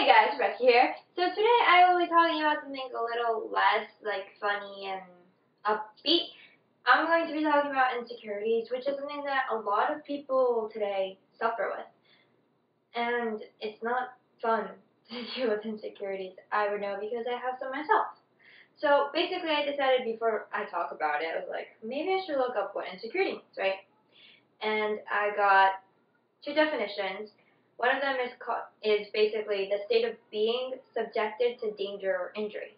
guys, Rebeca here. So today I will be talking about something a little less funny and upbeat. I'm going to be talking about insecurities, which is something that a lot of people today suffer with. And it's not fun to deal with insecurities. I would know because I have some myself. So basically I decided before I talk about it, I was like, maybe I should look up what insecurity means, right? And I got two definitions. One of them is basically the state of being subjected to danger or injury.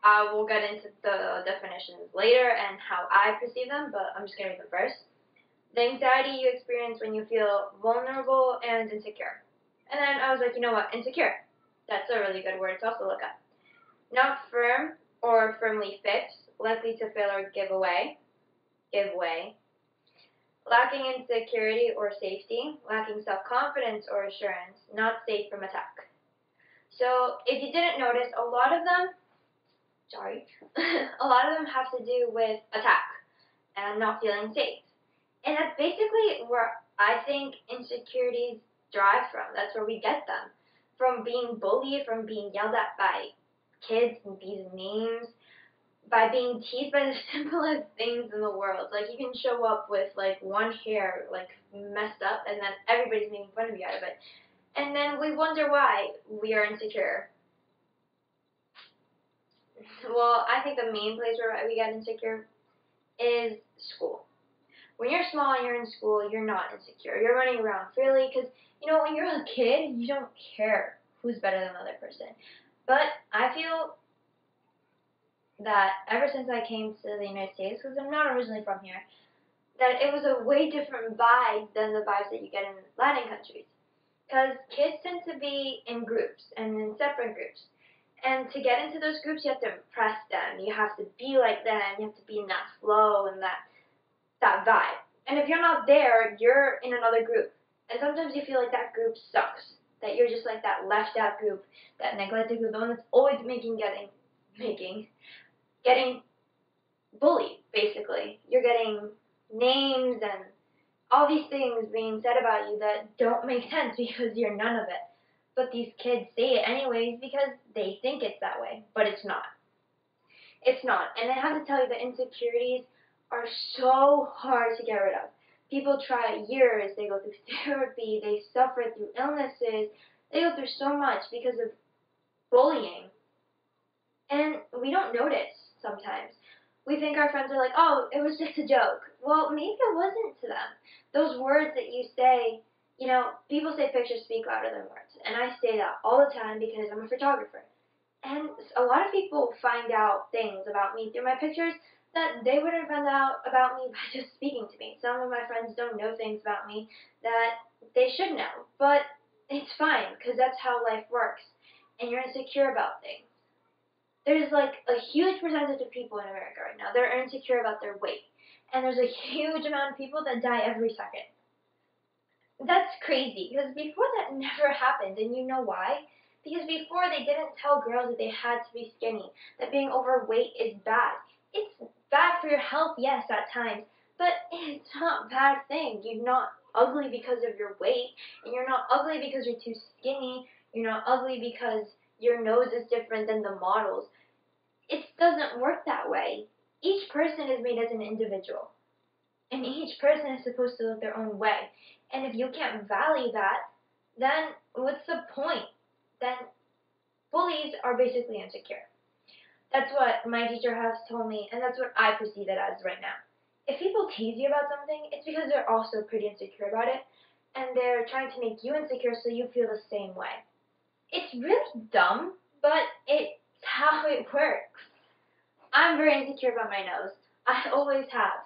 I will get into the definitions later and how I perceive them, but I'm just going to read them first. The anxiety you experience when you feel vulnerable and insecure. And then I was like, you know what, insecure. That's a really good word to also look up. Not firm or firmly fixed, likely to fail or give way. Lacking in security or safety, lacking self-confidence or assurance, not safe from attack. So if you didn't notice, a lot of them have to do with attack and not feeling safe. And that's basically where I think insecurities derive from. That's where we get them. From being bullied, from being yelled at by kids and these names, by being teased by the simplest things in the world. Like, you can show up with, one hair, messed up, and then everybody's making fun of you out of it. And then we wonder why we are insecure. Well, I think the main place where we get insecure is school. When you're small and you're in school, you're not insecure. You're running around freely because, when you're a kid, you don't care who's better than the other person. But I feel that ever since I came to the United States, because I'm not originally from here, that it was a way different vibe than the vibes that you get in Latin countries. Because kids tend to be in groups and in separate groups. And to get into those groups, you have to impress them. You have to be like them. You have to be in that flow and that vibe. And if you're not there, you're in another group. And sometimes you feel like that group sucks. That you're just like that left out group, that neglected group, the one that's always getting bullied, basically. You're getting names and all these things being said about you that don't make sense because you're none of it. But these kids say it anyways because they think it's that way, but it's not. It's not. And I have to tell you that insecurities are so hard to get rid of. People try years, they go through therapy, they suffer through illnesses, they go through so much because of bullying. And we don't notice sometimes. We think our friends are like, oh, it was just a joke. Well, maybe it wasn't to them. Those words that you say, people say pictures speak louder than words. And I say that all the time because I'm a photographer. And a lot of people find out things about me through my pictures that they wouldn't find out about me by just speaking to me. Some of my friends don't know things about me that they should know. But it's fine because that's how life works. And you're insecure about things. There's a huge percentage of people in America right now. They're insecure about their weight. And there's a huge amount of people that die every second. That's crazy because before that never happened. And you know why? Because before they didn't tell girls that they had to be skinny, that being overweight is bad. It's bad for your health, yes, at times, but it's not a bad thing. You're not ugly because of your weight, and you're not ugly because you're too skinny. You're not ugly because your nose is different than the models. It doesn't work that way. Each person is made as an individual, and each person is supposed to look their own way. And if you can't value that, then what's the point? Then bullies are basically insecure. That's what my teacher has told me, and that's what I perceive it as right now. If people tease you about something, it's because they're also pretty insecure about it, and they're trying to make you insecure so you feel the same way. It's really dumb, but it's how it works. I'm very insecure about my nose. I always have.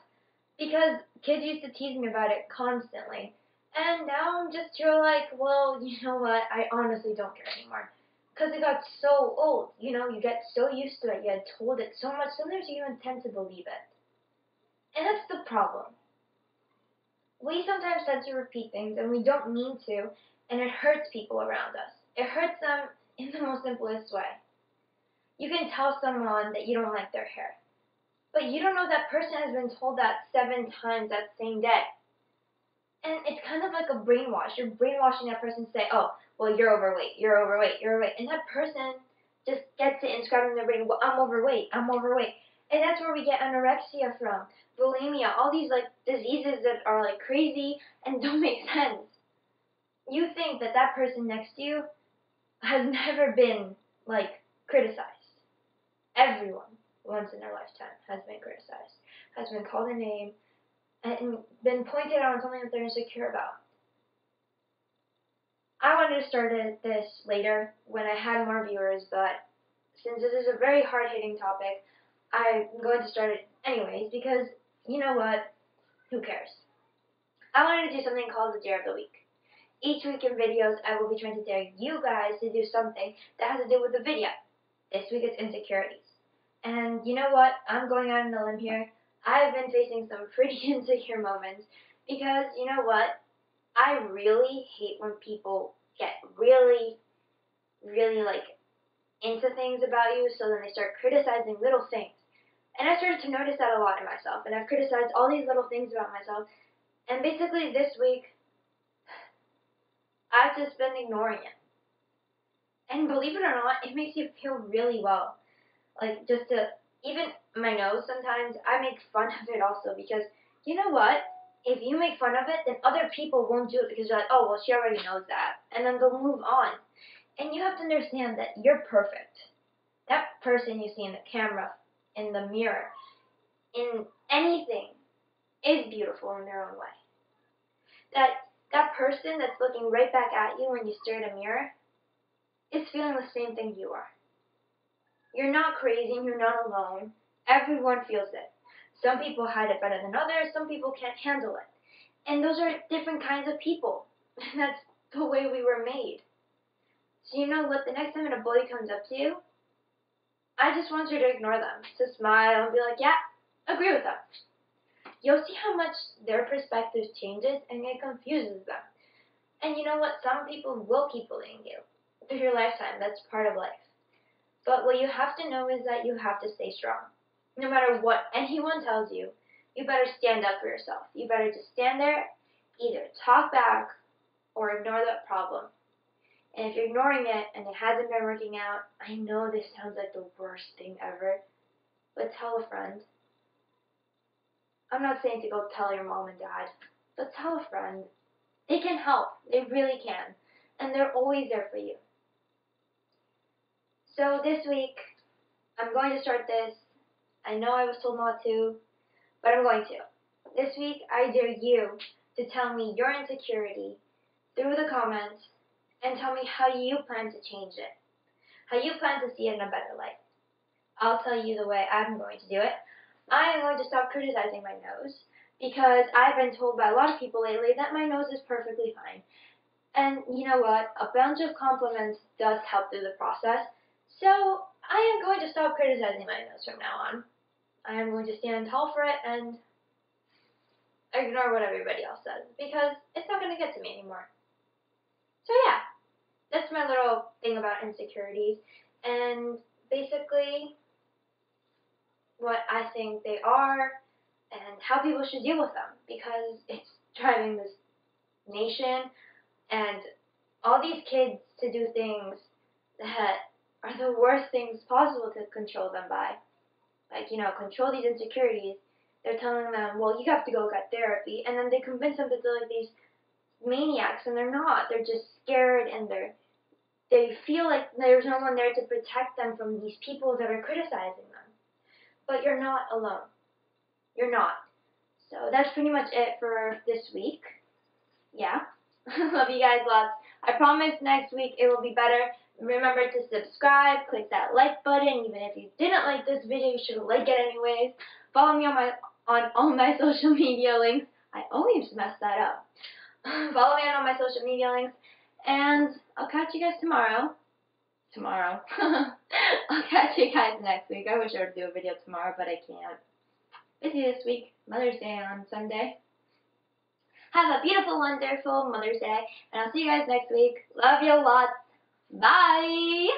Because kids used to tease me about it constantly. And now I'm just here well, you know what, I honestly don't care anymore. Because it got so old, you get so used to it, you had told it so much, sometimes you even tend to believe it. And that's the problem. We sometimes tend to repeat things, and we don't mean to, and it hurts people around us. It hurts them in the most simplest way. You can tell someone that you don't like their hair, but you don't know that person has been told that 7 times that same day. And it's kind of like a brainwash. You're brainwashing that person to say, oh, well, you're overweight, you're overweight, you're overweight. And that person just gets it inscribed in their brain, well, I'm overweight, I'm overweight. And that's where we get anorexia from, bulimia, all these like diseases that are like crazy and don't make sense. You think that that person next to you has never been like criticized. Everyone once in their lifetime has been criticized, has been called a name, and been pointed out on something that they're insecure about. I wanted to start this later when I had more viewers, but since this is a very hard-hitting topic, I'm going to start it anyways because, you know what, who cares? I wanted to do something called the Dare of the Week. Each week in videos, I will be trying to dare you guys to do something that has to do with the video. This week it's insecurities. And you know what? I'm going out on a limb here. I've been facing some pretty insecure moments because, you know what? I really hate when people get really, really like into things about you, so then they start criticizing little things. And I started to notice that a lot in myself, and I've criticized all these little things about myself. And basically this week, I've just been ignoring it. And believe it or not, it makes you feel really well. Like, just to, even my nose sometimes, I make fun of it also because, you know what? If you make fun of it, then other people won't do it because you're like, oh, well, she already knows that. And then they'll move on. And you have to understand that you're perfect. That person you see in the camera, in the mirror, in anything, is beautiful in their own way. That person that's looking right back at you when you stare at a mirror is feeling the same thing you are. You're not crazy and you're not alone. Everyone feels it. Some people hide it better than others. Some people can't handle it. And those are different kinds of people. And that's the way we were made. So you know what? The next time a bully comes up to you, I just want you to ignore them. To smile and be like, yeah, agree with them. You'll see how much their perspective changes and it confuses them. And you know what? Some people will keep bullying you through your lifetime. That's part of life. But what you have to know is that you have to stay strong. No matter what anyone tells you, you better stand up for yourself. You better just stand there, either talk back or ignore that problem. And if you're ignoring it and it hasn't been working out, I know this sounds like the worst thing ever, but tell a friend. I'm not saying to go tell your mom and dad, but tell a friend. They can help. They really can. And they're always there for you. So this week, I'm going to start this. I know I was told not to, but I'm going to. This week, I dare you to tell me your insecurity through the comments and tell me how you plan to change it, how you plan to see it in a better light. I'll tell you the way I'm going to do it. I am going to stop criticizing my nose because I've been told by a lot of people lately that my nose is perfectly fine. And you know what? A bunch of compliments does help through the process. So I am going to stop criticizing my nose from now on. I am going to stand tall for it and ignore what everybody else says because it's not going to get to me anymore. So yeah, that's my little thing about insecurities and basically what I think they are and how people should deal with them because it's driving this nation and all these kids to do things that are the worst things possible to control them by. Like, you know, control these insecurities. They're telling them, well, you have to go get therapy. And then they convince them that they're like these maniacs, and they're not. They're just scared, and they feel like there's no one there to protect them from these people that are criticizing them. But you're not alone. You're not. So that's pretty much it for this week. Yeah. Love you guys lots. I promise next week it will be better. Remember to subscribe, click that like button. Even if you didn't like this video, you should like it anyways. Follow me on all my social media links. I always mess that up. Follow me on all my social media links. And I'll catch you guys tomorrow. I'll catch you guys next week. I wish I would do a video tomorrow, but I can't. Busy this week. Mother's Day on Sunday. Have a beautiful, wonderful Mother's Day, and I'll see you guys next week. Love you lots. Bye!